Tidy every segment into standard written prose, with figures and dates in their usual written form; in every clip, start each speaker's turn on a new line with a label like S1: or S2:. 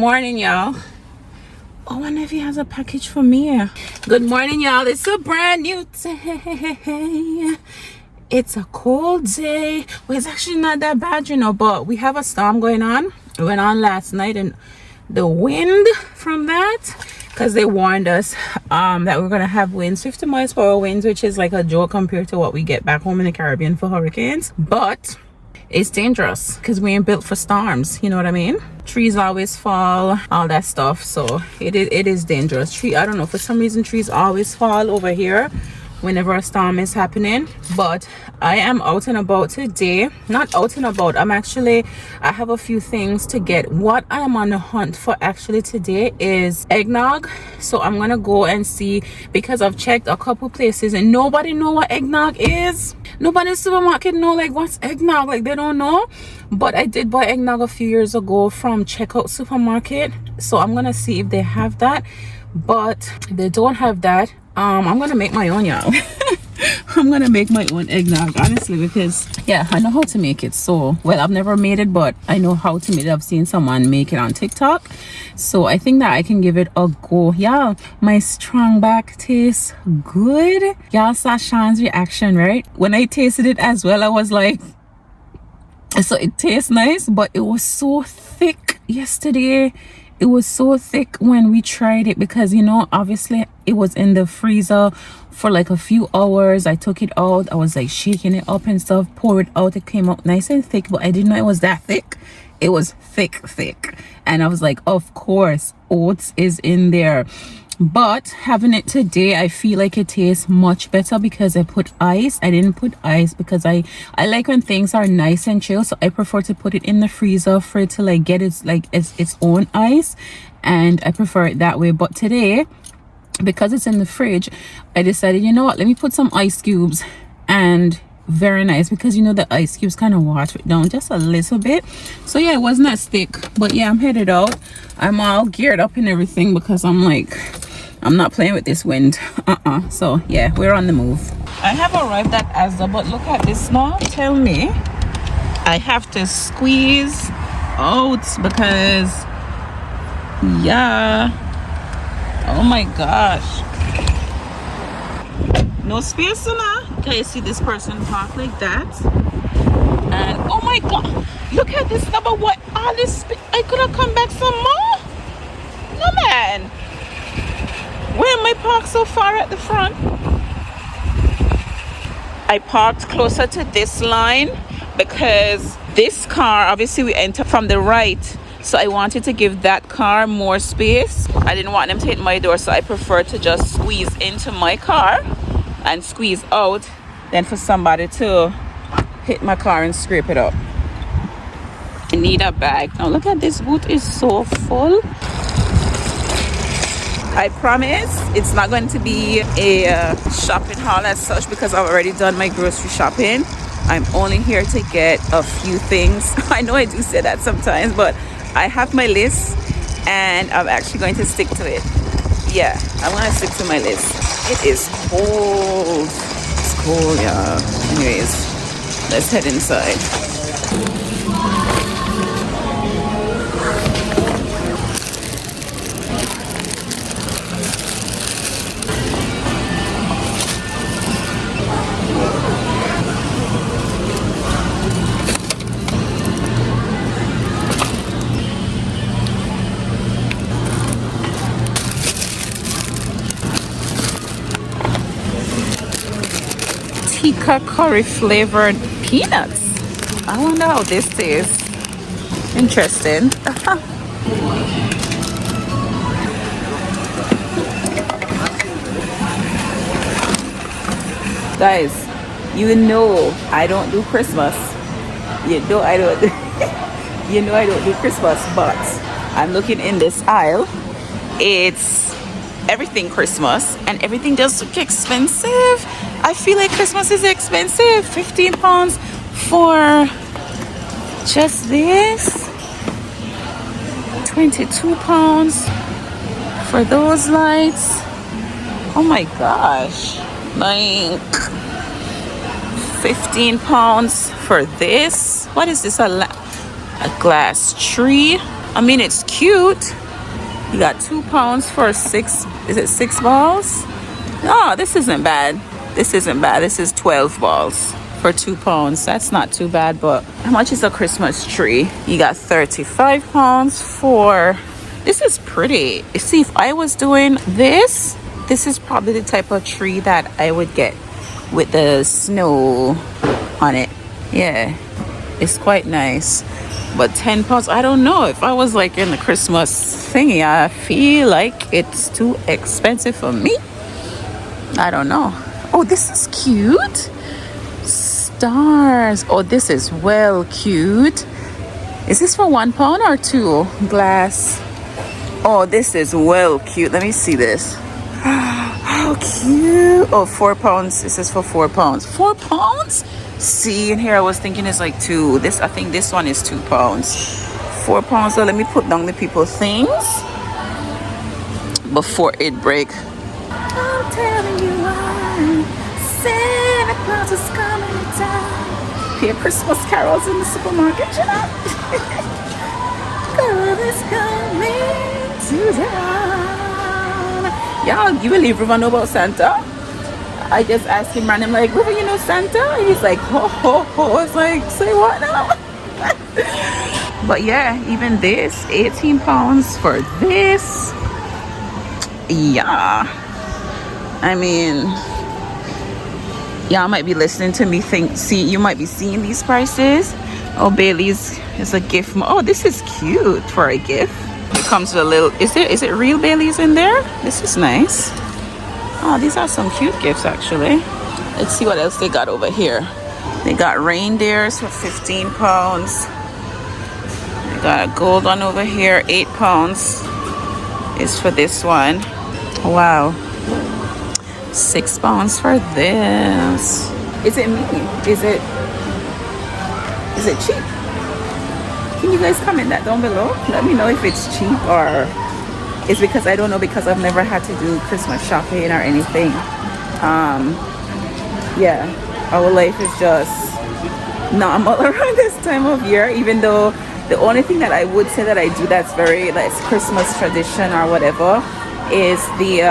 S1: morning, y'all. Oh, I wonder if he has a package for me. Good morning, y'all. It's a brand new day. It's a cold day. Well, it's actually not that bad, you know, but we have a storm going on. It went on last night, and the wind from that, because they warned us that we're gonna have winds, 50 miles per hour winds, which is like a joke compared to what we get back home in the Caribbean for hurricanes. But it's dangerous because we ain't built for storms, you know what I mean? Trees always fall, all that stuff. So it is dangerous. I don't know, for some reason trees always fall over here whenever a storm is happening. But I am out and about today. Not out and about, I have a few things to get. What I am on the hunt for actually today is eggnog. So I'm gonna go and see, because I've checked a couple places and nobody know what eggnog is. Nobody in the supermarket know like what's eggnog, like they don't know. But I did buy eggnog a few years ago from Checkout Supermarket, so I'm gonna see if they have that. But if they don't have that, I'm gonna make my own, y'all. I'm gonna make my own eggnog, honestly, because yeah, I know how to make it. So well, I've never made it, but I know how to make it. I've seen someone make it on TikTok, so I think that I can give it a go. Yeah, my strong back tastes good. Y'all saw Sean's reaction, right? When I tasted it as well, I was like, so it tastes nice, but it was so thick yesterday. It was so thick when we tried it, because you know, obviously it was in the freezer for like a few hours. I took it out, I was like shaking it up and stuff, pour it out, it came out nice and thick, but I didn't know it was that thick. It was thick, and I was like, of course oats is in there. But having it today, I feel like it tastes much better because I put ice. I didn't put ice because I like when things are nice and chill, so I prefer to put it in the freezer for it to like get its own ice, and I prefer it that way. But today, because it's in the fridge, I decided, you know what, let me put some ice cubes. And very nice, because you know the ice cubes kind of water it down just a little bit. So yeah, it wasn't that thick. But yeah, I'm headed out. I'm all geared up and everything because I'm like, I'm not playing with this wind. So yeah, we're on the move. I have arrived at Asda, but look at this now. Tell me I have to squeeze out because yeah, oh my gosh, no space now. Can you see this person park like that? And oh my god, look at this number. What all this I could have come back some more. No man, where am I parked so far at the front? I parked closer to this line because this car, obviously we enter from the right, so I wanted to give that car more space. I didn't want them to hit my door, so I preferred to just squeeze into my car and squeeze out than for somebody to hit my car and scrape it up. I need a bag. Now look at this boot, is so full. I promise it's not going to be a shopping haul as such, because I've already done my grocery shopping. I'm only here to get a few things. I know I do say that sometimes, but I have my list and I'm actually going to stick to it. Yeah, I'm gonna stick to my list. It is cold. It's cold, yeah. Anyways, let's head inside. Curry flavored peanuts. I wonder how this tastes. Interesting. Guys, you know I don't do Christmas. You know I don't do you know I don't do Christmas, but I'm looking in this aisle. It's everything Christmas and everything does look expensive. I feel like Christmas is expensive. 15 pounds for just this, 22 pounds for those lights. Oh my gosh, like 15 pounds for this. What is this, a glass tree? I mean, it's cute. You got £2 for 6, is it 6 balls? Oh, this isn't bad. This isn't bad. This is 12 balls for £2. That's not too bad, but how much is a Christmas tree? You got £35 for, this is pretty. You see, if I was doing this is probably the type of tree that I would get with the snow on it. Yeah, it's quite nice. But £10, I don't know. If I was like in the Christmas thingy, I feel like it's too expensive for me. I don't know. Oh, this is cute. Stars. Oh, this is well cute. Is this for £1 or 2? Glass. Oh, this is well cute. Let me see this. How cute. Oh, £4. This is for £4. £4? See, in here I was thinking it's like 2. This, I think this one is £2. £4. So let me put down the people things before it break. I'm telling you why Santa Claus is coming to town. Hear Christmas carols in the supermarket, you know. God is coming to town. Y'all, you believe River know about Santa? I just asked him random, like, River, you know Santa? And he's like, ho, ho, ho. I was like, say what now? But yeah, even this, £18 for this. Yeah. I mean, y'all might be listening to me you might be seeing these prices. Oh, Bailey's is a gift. Oh, this is cute for a gift. It comes with a little, is it real Bailey's in there? This is nice. Oh, these are some cute gifts actually. Let's see what else they got over here. They got reindeers for £15. They got a gold one over here, £8 is for this one. Wow. £6 for this. Is it me? Is it cheap? Can you guys comment that down below? Let me know if it's cheap or it's because I don't know, because I've never had to do Christmas shopping or anything. Yeah, our life is just normal around this time of year, even though the only thing that I would say that I do that's Christmas tradition or whatever is the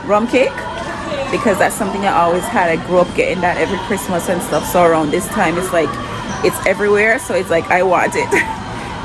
S1: rum cake, because that's something I always had. I grew up getting that every Christmas and stuff, so around this time it's like it's everywhere, so it's like I want it.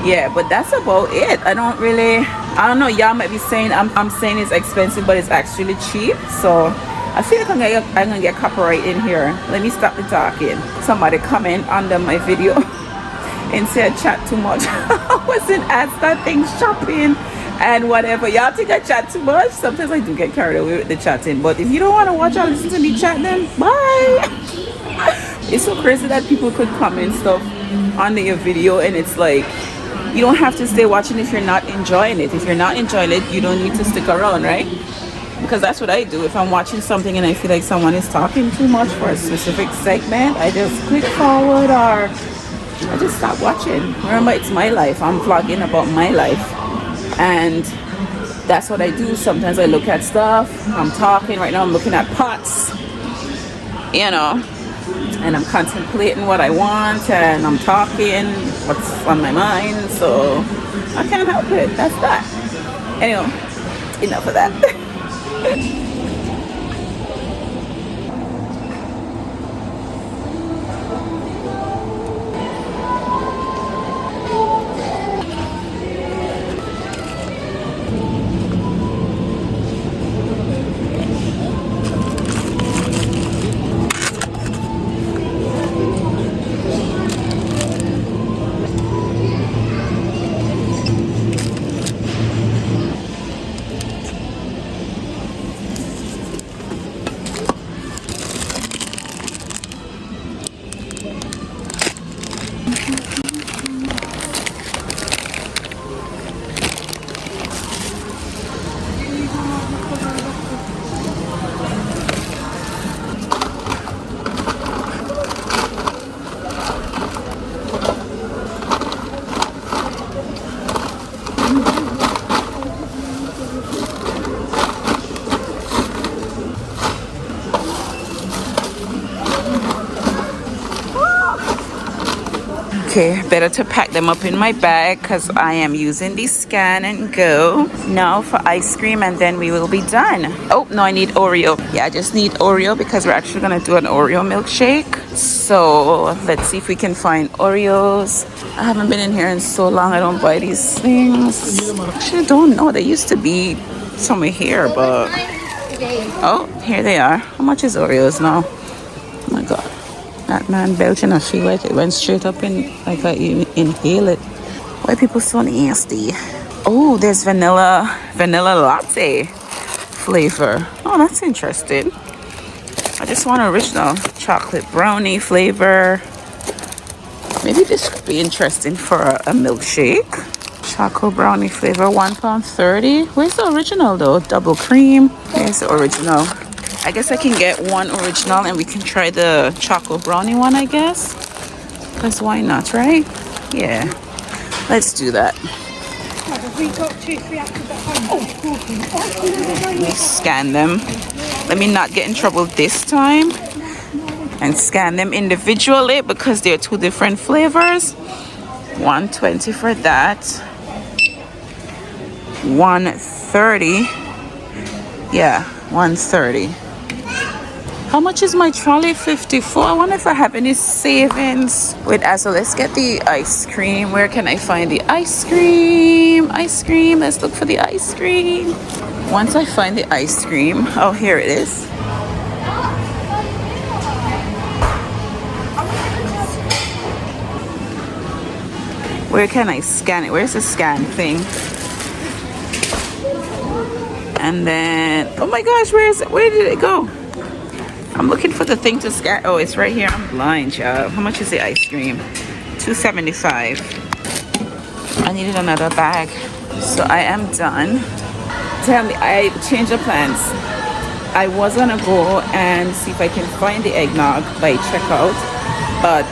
S1: Yeah, but that's about it. I don't know, y'all might be saying I'm saying it's expensive, but it's actually cheap. So I feel like I'm gonna get copyright in here. Let me stop the talking. Somebody comment under my video and say I chat too much. I wasn't asked that thing shopping and whatever. Y'all think I chat too much? Sometimes I do get carried away with the chatting, but if you don't want to watch or listen to me chat, then bye. It's so crazy that people could comment stuff under your video and it's like you don't have to stay watching if you're not enjoying it. If you're not enjoying it, you don't need to stick around, right? Because that's what I do. If I'm watching something and I feel like someone is talking too much for a specific segment, I just click forward or I just stop watching. Remember, it's my life. I'm vlogging about my life. And that's what I do. Sometimes I look at stuff. I'm talking. Right now I'm looking at pots, you know, and I'm contemplating what I want and I'm talking what's on my mind. So I can't help it. That's that. Anyway, enough of that. Okay, better to pack them up in my bag because I am using the scan and go now for ice cream, and then we will be done. Oh no, I need Oreo. Yeah, I just need Oreo because we're actually gonna do an Oreo milkshake. So let's see if we can find Oreos. I haven't been in here in so long. I don't buy these things. Actually, I don't know. They used to be somewhere here, but oh, here they are. How much is Oreos now? Oh my god. That man belching, I feel like it went straight up in, like I inhale it. Why are people so nasty? Oh, there's vanilla latte flavor. Oh, that's interesting. I just want original chocolate brownie flavor. Maybe this could be interesting for a milkshake. Chocolate brownie flavor, £1.30. Where's the original though? Double cream. Here's the original. I guess I can get one original and we can try the chocolate brownie one, I guess. Because why not, right? Yeah. Let's do that. Let me scan them. Let me not get in trouble this time. And scan them individually because they're two different flavors. $1.20 for that. $1.30. Yeah, $1.30. How much is my trolley? $54. I wonder if I have any savings. Wait, so let's get the ice cream. Where can I find the ice cream? Ice cream. Let's look for the ice cream. Once I find the ice cream, oh, here it is. Where can I scan it? Where's the scan thing? And then, oh my gosh, where is it? Where did it go? I'm looking for the thing to scan. Oh, it's right here. I'm blind, child. How much is the ice cream? $2.75. I needed another bag. So I am done. Tell me, I changed the plans. I was gonna go and see if I can find the eggnog by checkout, but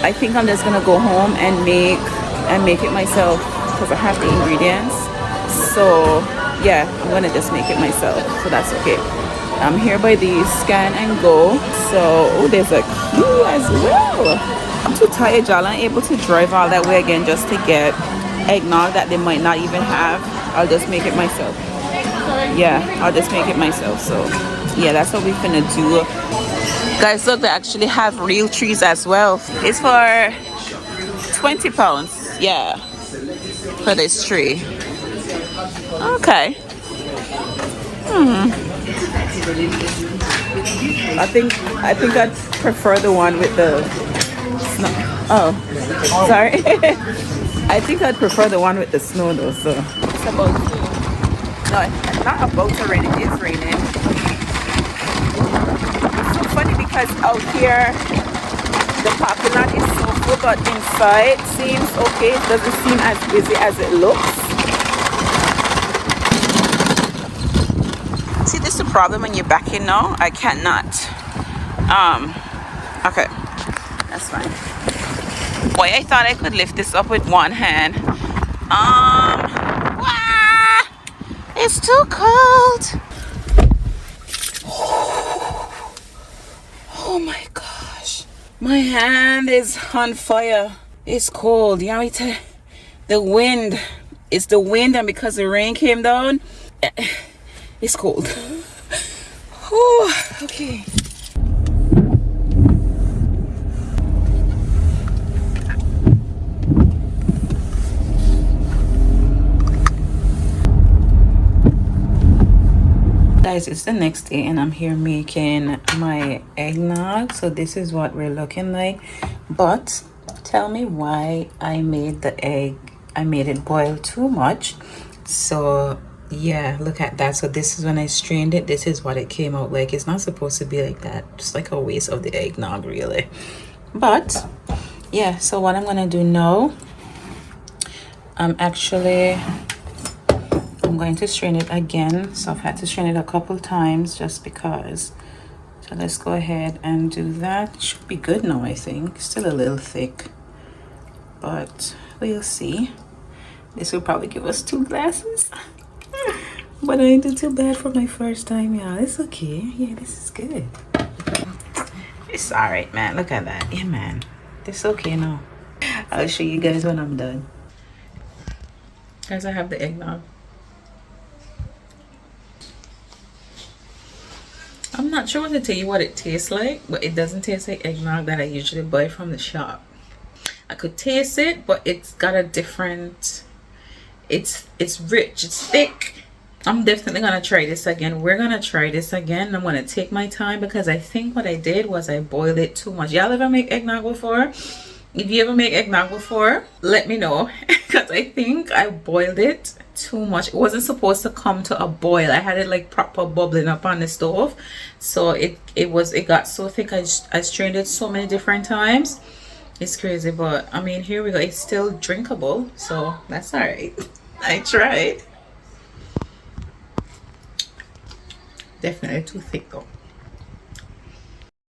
S1: I think I'm just gonna go home and make it myself because I have the ingredients. So yeah, I'm gonna just make it myself. So that's okay. I'm here by the scan and go. So oh, there's a queue as well. I'm too tired, y'all. I'm able to drive all that way again just to get eggnog that they might not even have. I'll just make it myself. Yeah, I'll just make it myself. So yeah, that's what we're finna do. Guys, look, they actually have real trees as well. It's for £20. Yeah, for this tree. Okay. I think I'd prefer the one with the snow. Oh, sorry. I think I'd prefer the one with the snow though. So it's about to. No, it's not about to rain. It is raining. It's so funny because out here the parking lot is so full, but inside seems okay. It doesn't seem as busy as it looks. See, this is the problem when you're backing now. I cannot. Okay, that's fine. Boy, I thought I could lift this up with one hand. It's too cold. Oh my gosh, my hand is on fire. It's cold. You know, the wind. It's the wind, and because the rain came down, it's cold. Oh, okay. Guys, it's the next day and I'm here making my eggnog. So this is what we're looking like. But tell me why I made the egg. I made it boil too much. So yeah, look at that. So this is when I strained it. This is what it came out like. It's not supposed to be like that. Just like a waste of the eggnog, really. But yeah, so what I'm gonna do now, I'm going to strain it again. So I've had to strain it a couple times just because. So let's go ahead and do that. It should be good now, I think. Still a little thick, but we'll see. This will probably give us 2 glasses. But I didn't do too bad for my first time, y'all. It's okay. Yeah, this is good. It's all right, man. Look at that. Yeah, man. It's okay now. I'll show you guys when I'm done. Guys, I have the eggnog. I'm not sure what to tell you what it tastes like, but it doesn't taste like eggnog that I usually buy from the shop. I could taste it, but it's got a different, it's rich, it's thick. I'm definitely gonna try this again. We're gonna try this again. I'm gonna take my time because I think what I did was I boiled it too much. Y'all ever make eggnog before? If you ever make eggnog before, let me know, because I think I boiled it too much. It wasn't supposed to come to a boil. I had it like proper bubbling up on the stove, so it got so thick. I strained it so many different times. It's crazy, but I mean, here we go. It's still drinkable, so that's all right. I tried. Definitely too thick though.